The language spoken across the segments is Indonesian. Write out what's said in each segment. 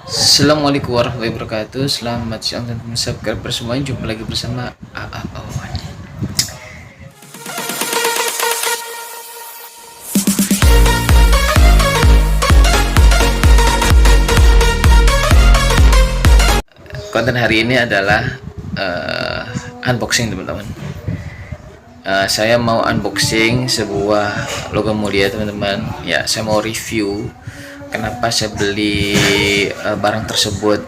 Assalamualaikum warahmatullahi wabarakatuh. Selamat siang dan subscriber semuanya. Jumpa lagi bersama AA Awan. Konten hari ini adalah unboxing teman-teman. Saya mau unboxing sebuah logam mulia teman-teman. Ya, saya mau review kenapa saya beli barang tersebut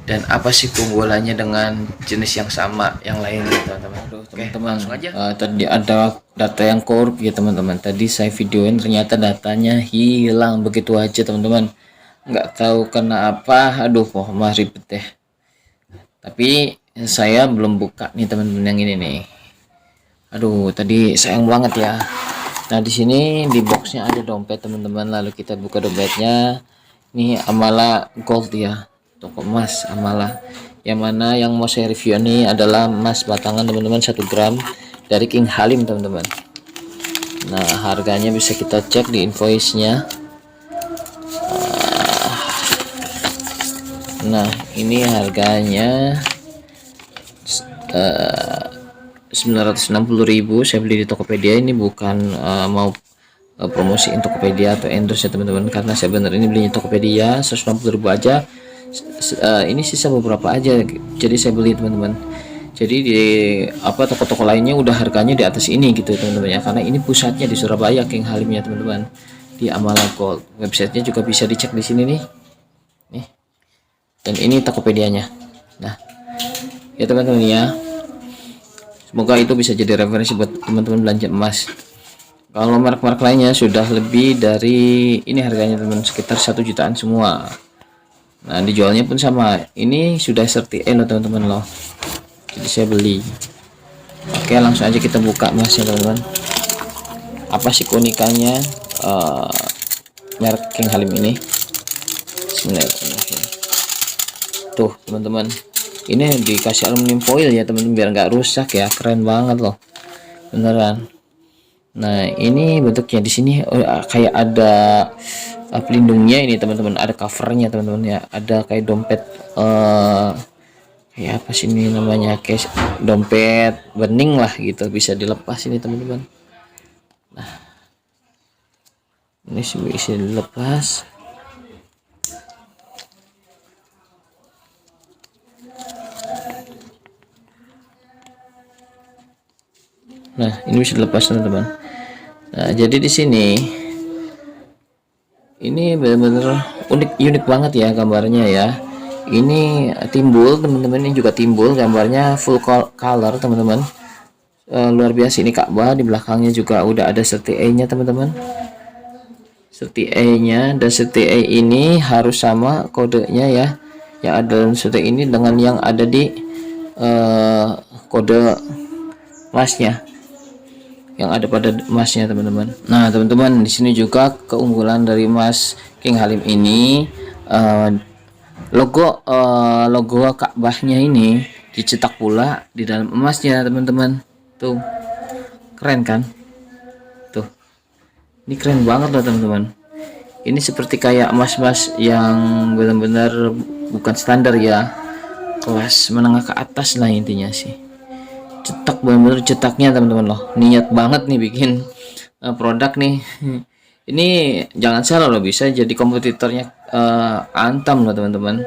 dan apa sih keunggulannya dengan jenis yang sama yang lain gitu teman-teman. Teman-teman, langsung aja. Tadi ada data yang korup ya teman-teman. Tadi saya videoin ternyata datanya hilang begitu aja teman-teman. Nggak tahu kenapa. Aduh, mah ribet deh. Tapi saya belum buka nih teman-teman yang ini nih. Aduh, tadi sayang banget ya. Nah, di sini di boxnya ada dompet teman-teman. Lalu kita buka dompetnya. Ini Amala Gold ya, toko emas Amala. Yang mana yang mau saya review ini adalah emas batangan teman-teman, 1 gram dari King Halim teman-teman. Nah, harganya bisa kita cek di invoice-nya. Nah, ini harganya 960.000. Saya beli di Tokopedia. Ini bukan mau promosiin Tokopedia atau endorse ya teman-teman, karena saya bener ini belinya Tokopedia 160.000 aja. Ini sisa beberapa aja, jadi saya beli teman-teman. Jadi di toko-toko lainnya udah harganya di atas ini gitu teman-teman ya, karena ini pusatnya di Surabaya King Halim ya teman-teman, di Amala Gold. Websitenya juga bisa dicek di sini nih, dan ini Tokopedianya. Nah ya teman-teman ya, semoga itu bisa jadi referensi buat teman-teman belanja emas. Kalau merek-merek lainnya sudah lebih dari ini harganya teman, sekitar 1 jutaan semua. Nah, dijualnya pun sama. Ini sudah certified loh teman-teman loh. Jadi saya beli. Oke, langsung aja kita buka emasnya teman-teman. Apa sih keunikannya merek King Halim ini? Bismillahirrahmanirrahim. Tuh teman-teman, ini dikasih aluminium foil ya teman-teman, biar nggak rusak ya. Keren banget loh, beneran. Nah, ini bentuknya di sini kayak ada pelindungnya ini teman-teman, ada covernya teman-teman ya, ada kayak dompet kayak apa sih ini namanya, kayak dompet bening lah gitu, bisa dilepas ini teman-teman. Nah, ini sih bisa dilepas. Nah, ini bisa dilepas teman-teman. Nah, jadi di sini ini benar-benar unik banget ya gambarnya ya. Ini timbul teman-teman, ini juga timbul gambarnya full color teman-teman. Luar biasa. Ini Ka'bah, di belakangnya juga udah ada CTA-nya teman-teman. CTA-nya dan CTA ini harus sama kodenya ya, yang ada dalam CTA ini dengan yang ada di kode emasnya, yang ada pada emasnya teman-teman. Nah teman-teman, di sini juga keunggulan dari emas King Halim ini, logo Ka'bahnya ini dicetak pula di dalam emasnya teman-teman. Tuh keren kan? Tuh, ini keren banget loh teman-teman. Ini seperti kayak emas-emas yang benar-benar bukan standar ya, kelas menengah ke atas lah intinya sih. Cetak, bener-bener cetaknya teman-teman loh, niat banget nih bikin produk nih. Ini jangan salah loh, bisa jadi kompetitornya Antam loh teman-teman.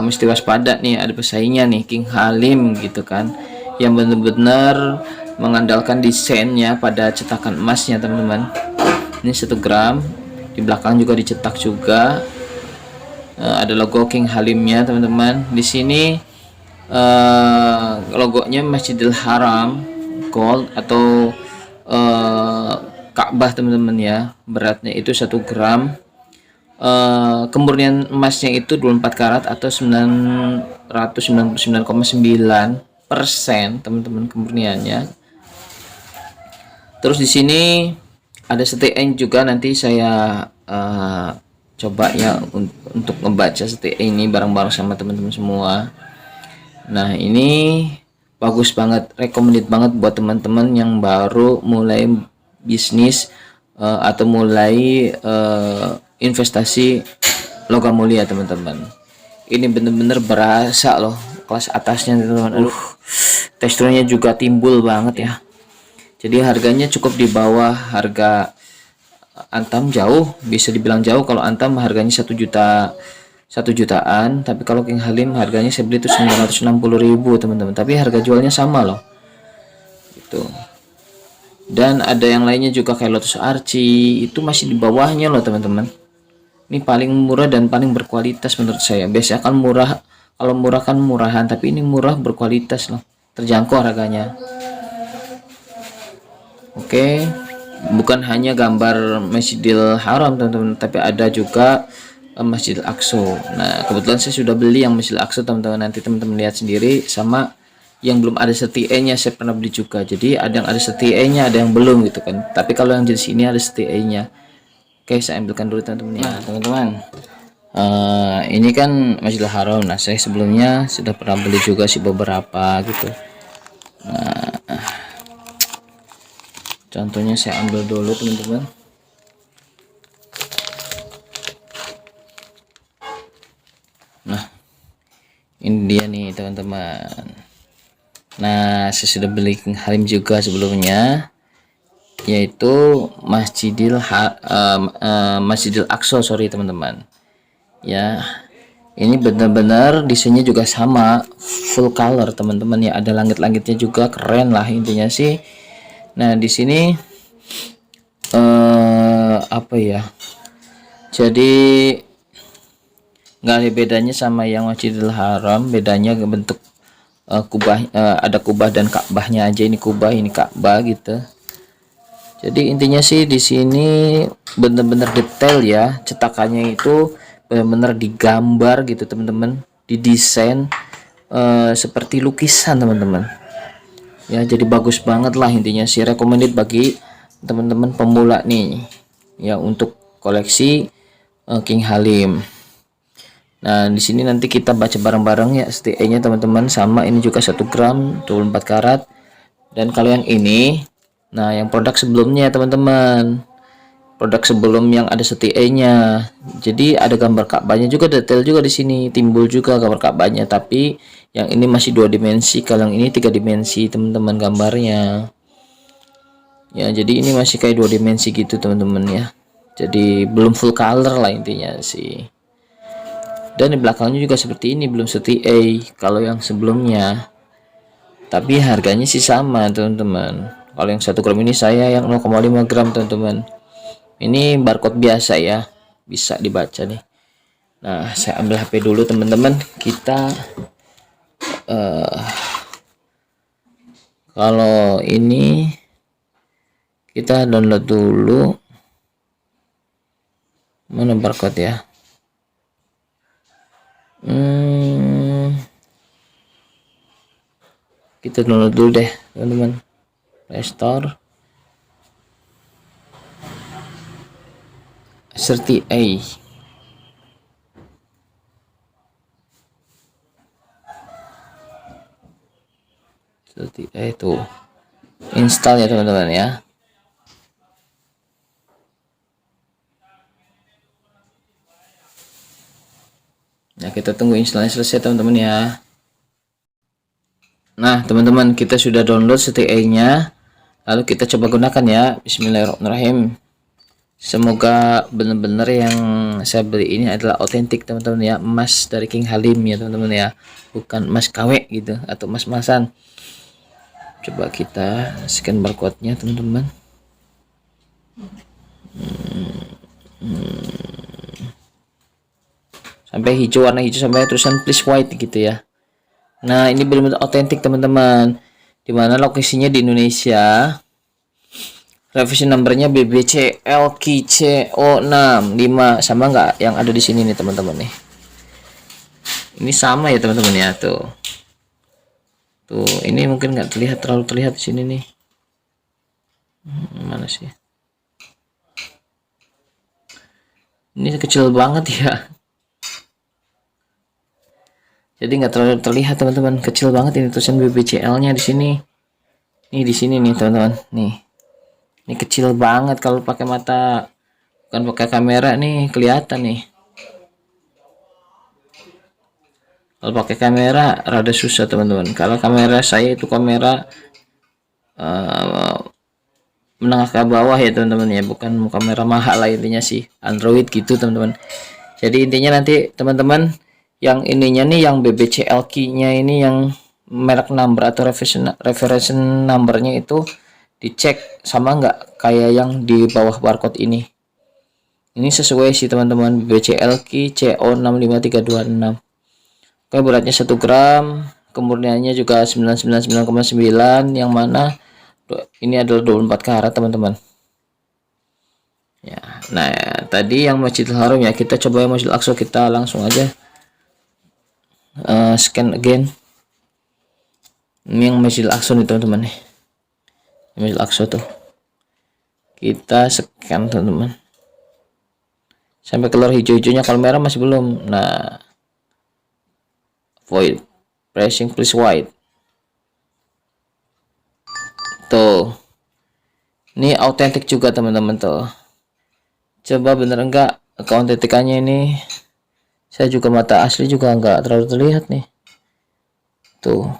Mesti waspada nih, ada pesaingnya nih King Halim gitu kan, yang bener-bener mengandalkan desainnya pada cetakan emasnya teman-teman. Ini 1 gram, di belakang juga dicetak juga, ada logo King Halimnya teman-teman. Di sini logonya Masjidil Haram Gold atau Ka'bah teman-teman ya. Beratnya itu 1 gram. Kemurnian emasnya itu 24 karat atau 999,9% teman-teman kemurniannya. Terus di sini ada STN juga, nanti saya coba ya untuk membaca STN ini bareng-bareng sama teman-teman semua. Nah, ini bagus banget, recommended banget buat teman-teman yang baru mulai bisnis atau mulai investasi logam mulia teman-teman. Ini bener-bener berasa loh kelas atasnya teman-teman. Aduh, teksturnya juga timbul banget ya. Jadi harganya cukup di bawah harga Antam, jauh, bisa dibilang jauh. Kalau Antam harganya 1 juta, 1 jutaan, tapi kalau King Halim harganya saya beli itu 960.000 teman-teman, tapi harga jualnya sama loh itu. Dan ada yang lainnya juga kayak Lotus Archie, itu masih di bawahnya loh teman-teman. Ini paling murah dan paling berkualitas menurut saya. Biasanya kan murah, kalau murah kan murahan, tapi ini murah berkualitas loh, terjangkau harganya. Oke, bukan hanya gambar Masjidil Haram teman-teman, tapi ada juga Masjidil Aqsa. Nah kebetulan saya sudah beli yang Masjidil Aqsa teman-teman, nanti teman-teman lihat sendiri. Sama yang belum ada setie-nya saya pernah beli juga, jadi ada yang ada setie-nya, ada yang belum gitu kan. Tapi kalau yang di sini ada setie-nya. Oke, saya ambilkan dulu teman-teman ya. Nah teman-teman, ini kan Masjidil Haram. Nah saya sebelumnya sudah pernah beli juga sih beberapa gitu. Nah contohnya saya ambil dulu teman-teman. Nah ini dia nih teman-teman. Nah saya sudah beli King Halim juga sebelumnya, yaitu Masjidil Aqsa, sorry teman-teman ya. Ini benar-benar desainnya juga sama, full color teman-teman ya, ada langit-langitnya juga, keren lah intinya sih. Nah di sini apa ya, jadi nggak ada bedanya sama yang Masjidil Haram. Bedanya bentuk kubah, ada kubah dan Ka'bahnya aja. Ini kubah, ini Ka'bah gitu. Jadi intinya sih di sini bener-bener detail ya, cetakannya itu bener-bener digambar gitu teman-teman, didesain seperti lukisan teman-teman ya. Jadi bagus banget lah intinya sih, recommended bagi teman-teman pemula nih ya untuk koleksi King Halim. Nah di sini nanti kita baca bareng-bareng ya STE-nya teman-teman. Sama ini juga 1 gram 24 karat. Dan kalau yang ini, nah yang produk sebelumnya teman-teman, produk sebelum yang ada STE-nya. Jadi ada gambar Ka'bahnya juga, detail juga di sini, timbul juga gambar Ka'bahnya. Tapi yang ini masih 2 dimensi, kalau yang ini 3 dimensi teman-teman gambarnya. Ya jadi ini masih kayak 2 dimensi gitu teman-teman ya. Jadi belum full color lah intinya sih. Dan di belakangnya juga seperti ini, belum STE kalau yang sebelumnya. Tapi harganya sih sama teman-teman. Kalau yang 1 gram ini saya yang 0,5 gram teman-teman. Ini barcode biasa ya, bisa dibaca nih. Nah saya ambil HP dulu teman-teman. Kita kalau ini kita download dulu, mana barcode ya. Kita download dulu deh teman-teman, Play Store STE. Itu install ya teman-teman ya. Nah kita tunggu instalnya selesai teman-teman ya. Nah teman-teman, kita sudah download STE-nya, lalu kita coba gunakan ya. Bismillahirrahmanirrahim. Semoga benar-benar yang saya beli ini adalah otentik teman-teman ya, emas dari King Halim ya teman-teman ya, bukan emas KW gitu atau emas-emasan. Coba kita scan barcode-nya teman-teman. Sampai hijau, warna hijau, sampai tulisan please white gitu ya. Nah ini benar-benar otentik teman-teman, dimana lokasinya di Indonesia. Revisi numbernya BBCL KCO65, sama nggak yang ada di sini nih teman-teman nih. Ini sama ya teman-teman ya, tuh ini mungkin nggak terlalu terlihat di sini nih. Mana sih? Ini kecil banget ya. Jadi nggak terlalu terlihat teman-teman, kecil banget ini tulisan BBCL-nya di sini. Nih di sini nih teman-teman, nih. Ini kecil banget, kalau pakai mata, bukan pakai kamera nih kelihatan nih. Kalau pakai kamera rada susah teman-teman. Kalau kamera saya itu kamera menengah ke bawah ya teman-teman ya, bukan kamera mahal lah, intinya sih Android gitu teman-teman. Jadi intinya nanti teman-teman yang ininya nih, yang BBCL key-nya ini, yang merek number atau reference numbernya itu dicek sama nggak kayak yang di bawah barcode ini. Ini sesuai sih teman-teman, BBCL key CO65326. Oke, beratnya 1 gram, kemurniannya juga 999,9, yang mana ini adalah 24 karat teman-teman ya. Nah tadi yang Masjidil Haram ya, kita coba yang Masjidil Aqsa, kita langsung aja scan again. Ini yang Masjidil Aqsa nih teman-teman nih, Masjidil Aqsa tuh kita scan teman-teman sampai keluar hijau-hijaunya. Kalau merah masih belum. Nah, void pressing please white tuh. Ini autentik juga teman-teman tuh. Coba bener enggak keautentikannya ini. Saya juga mata asli juga enggak terlalu terlihat nih. Tuh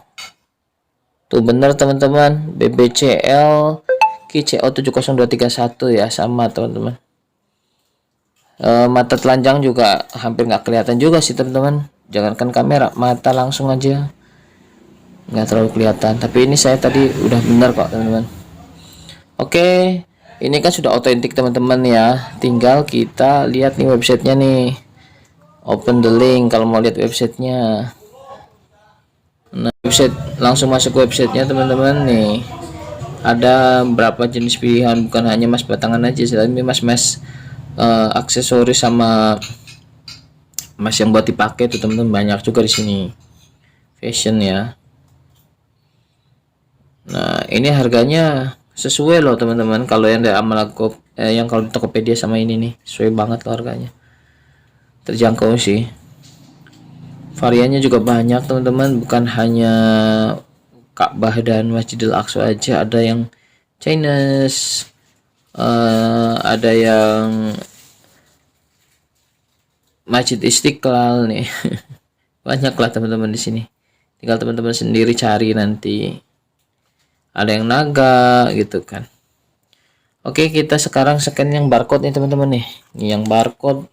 bener teman-teman, BBCL KCO 70231 ya, sama teman-teman. Mata telanjang juga hampir nggak kelihatan juga sih teman-teman. Jangankan kamera, mata langsung aja nggak terlalu kelihatan. Tapi ini saya tadi udah benar kok teman-teman. Oke, ini kan sudah otentik teman-teman ya. Tinggal kita lihat nih websitenya nih. Open the link kalau mau lihat websitenya. Nah, website, langsung masuk websitenya teman-teman nih. Ada berapa jenis pilihan, bukan hanya mas batangan aja, tapi mas aksesoris sama mas yang buat dipakai tuh teman-teman, banyak juga di sini. Fashion ya. Nah, ini harganya sesuai loh teman-teman. Kalau yang dari Amalago, yang kalau di Tokopedia sama ini nih, sesuai banget loh harganya. Terjangkau sih. Variannya juga banyak teman-teman, bukan hanya Ka'bah dan Masjidil Aqsa aja, ada yang Chinese, ada yang Masjid Istiqlal nih. Banyak lah teman-teman di sini. Tinggal teman-teman sendiri cari nanti. Ada yang naga gitu kan. Oke, kita sekarang scan yang barcode nih teman-teman nih. Yang barcode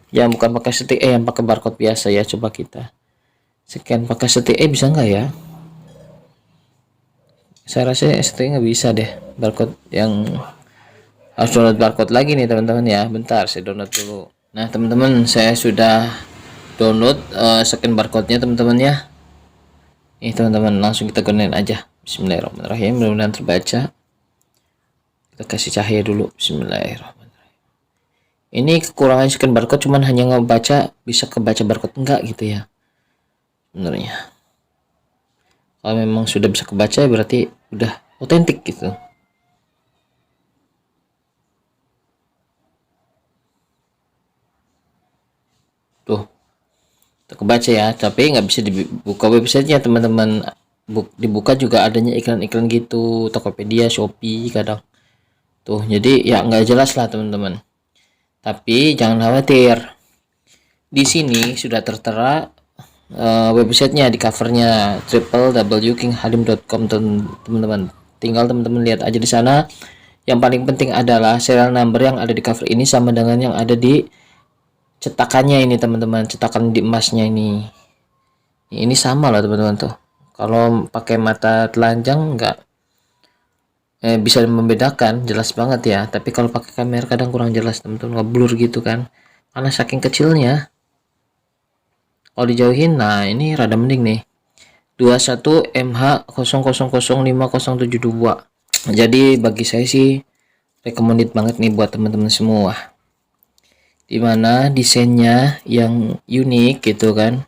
yang bukan pakai stick, yang pakai barcode biasa ya. Coba kita scan pakai stick, bisa nggak ya? Saya rasa stick nggak bisa deh. Barcode yang harus download barcode lagi nih teman-teman ya. Bentar, saya download dulu. Nah teman-teman, saya sudah download scan barcode-nya teman-teman ya. Nih teman-teman, langsung kita gunain aja. Bismillahirrahmanirrahim, mudah-mudahan terbaca. Kita kasih cahaya dulu. Bismillahirrahmanirrahim. Ini kekurangan scan barcode, cuman hanya ngebaca, bisa kebaca barcode enggak gitu ya sebenarnya. Kalau memang sudah bisa kebaca berarti udah otentik gitu. Tuh kebaca ya, tapi nggak bisa dibuka websitenya teman-teman. Dibuka juga adanya iklan-iklan gitu, Tokopedia, Shopee kadang tuh, jadi ya nggak jelas lah teman-teman. Tapi jangan khawatir, di sini sudah tertera websitenya di covernya, www.kinghalim.com teman-teman. Tinggal teman-teman lihat aja di sana. Yang paling penting adalah serial number yang ada di cover ini sama dengan yang ada di cetakannya ini teman-teman, cetakan di emasnya ini sama lah teman-teman tuh. Kalau pakai mata telanjang nggak bisa membedakan jelas banget ya, tapi kalau pakai kamera kadang kurang jelas teman-teman, ngeblur gitu kan karena saking kecilnya. Kalau dijauhin, nah ini rada mending nih, 21 MH000572. Jadi bagi saya sih recommended banget nih buat teman-teman semua, dimana desainnya yang unik gitu kan,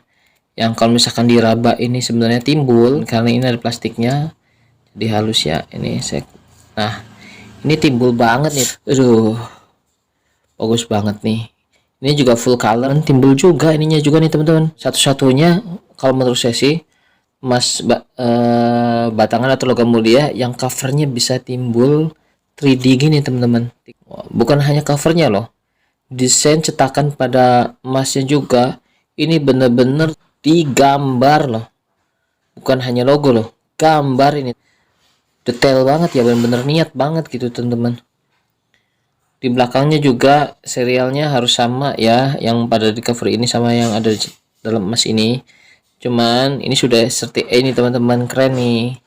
yang kalau misalkan diraba ini sebenarnya timbul karena ini ada plastiknya jadi halus ya. Ini saya, nah ini timbul banget nih, aduh bagus banget nih. Ini juga full color, timbul juga ininya juga nih teman-teman. Satu-satunya kalau menurut saya sih emas batangan atau logam mulia yang covernya bisa timbul 3D gini teman-teman. Bukan hanya covernya loh, desain cetakan pada emasnya juga ini bener-bener digambar loh, bukan hanya logo loh, gambar ini detail banget ya, bener-bener niat banget gitu teman-teman. Di belakangnya juga serialnya harus sama ya, yang pada di cover ini sama yang ada di dalam emas ini. Cuman ini sudah serti A ini teman-teman, keren nih.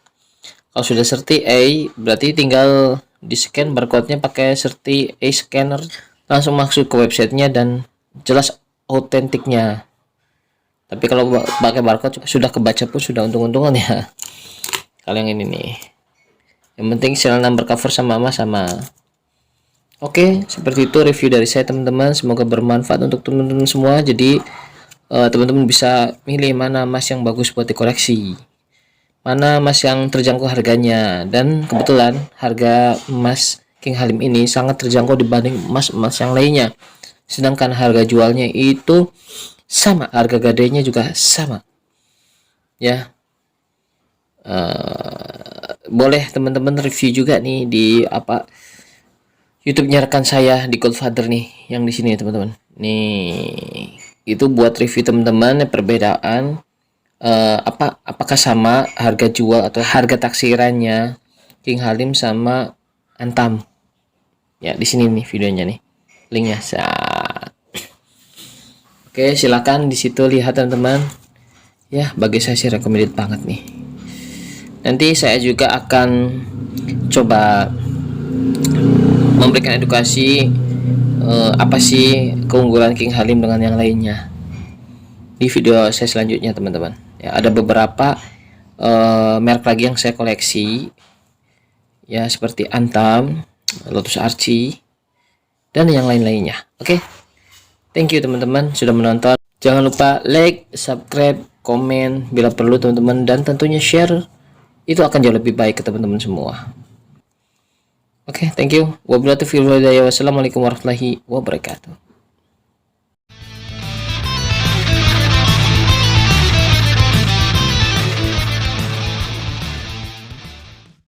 Kalau sudah serti A berarti tinggal di scan barcode-nya pakai serti A scanner, langsung masuk ke websitenya dan jelas autentiknya. Tapi kalau pakai barcode sudah kebaca pun sudah untung-untungan ya. Kalau yang ini nih, yang penting serial number cover sama emas sama. Oke, seperti itu review dari saya teman-teman. Semoga bermanfaat untuk teman-teman semua. Jadi teman-teman bisa milih mana emas yang bagus buat dikoleksi, mana emas yang terjangkau harganya. Dan kebetulan harga emas King Halim ini sangat terjangkau dibanding emas-emas yang lainnya. Sedangkan harga jualnya itu sama, harga gadainya juga sama. Ya, boleh teman-teman review juga nih di YouTube-nya rekan saya di Godfather nih, yang di sini teman-teman. Nih, itu buat review teman-teman perbedaan apakah sama harga jual atau harga taksirannya King Halim sama Antam. Ya, di sini nih videonya nih. Linknya. Oke, silakan di situ lihat teman-teman. Ya, bagi saya sih recommended banget nih. Nanti saya juga akan coba memberikan edukasi apa sih keunggulan King Halim dengan yang lainnya di video saya selanjutnya teman-teman. Ya, ada beberapa merek lagi yang saya koleksi ya, seperti Antam, Lotus Archie, dan yang lain-lainnya. Oke, thank you teman-teman sudah menonton. Jangan lupa like, subscribe, komen bila perlu teman-teman, dan tentunya share. Itu akan jauh lebih baik ke teman-teman semua. Oke, thank you. Wabillahi taufiq wal hidayah. Wassalamualaikum warahmatullahi wabarakatuh.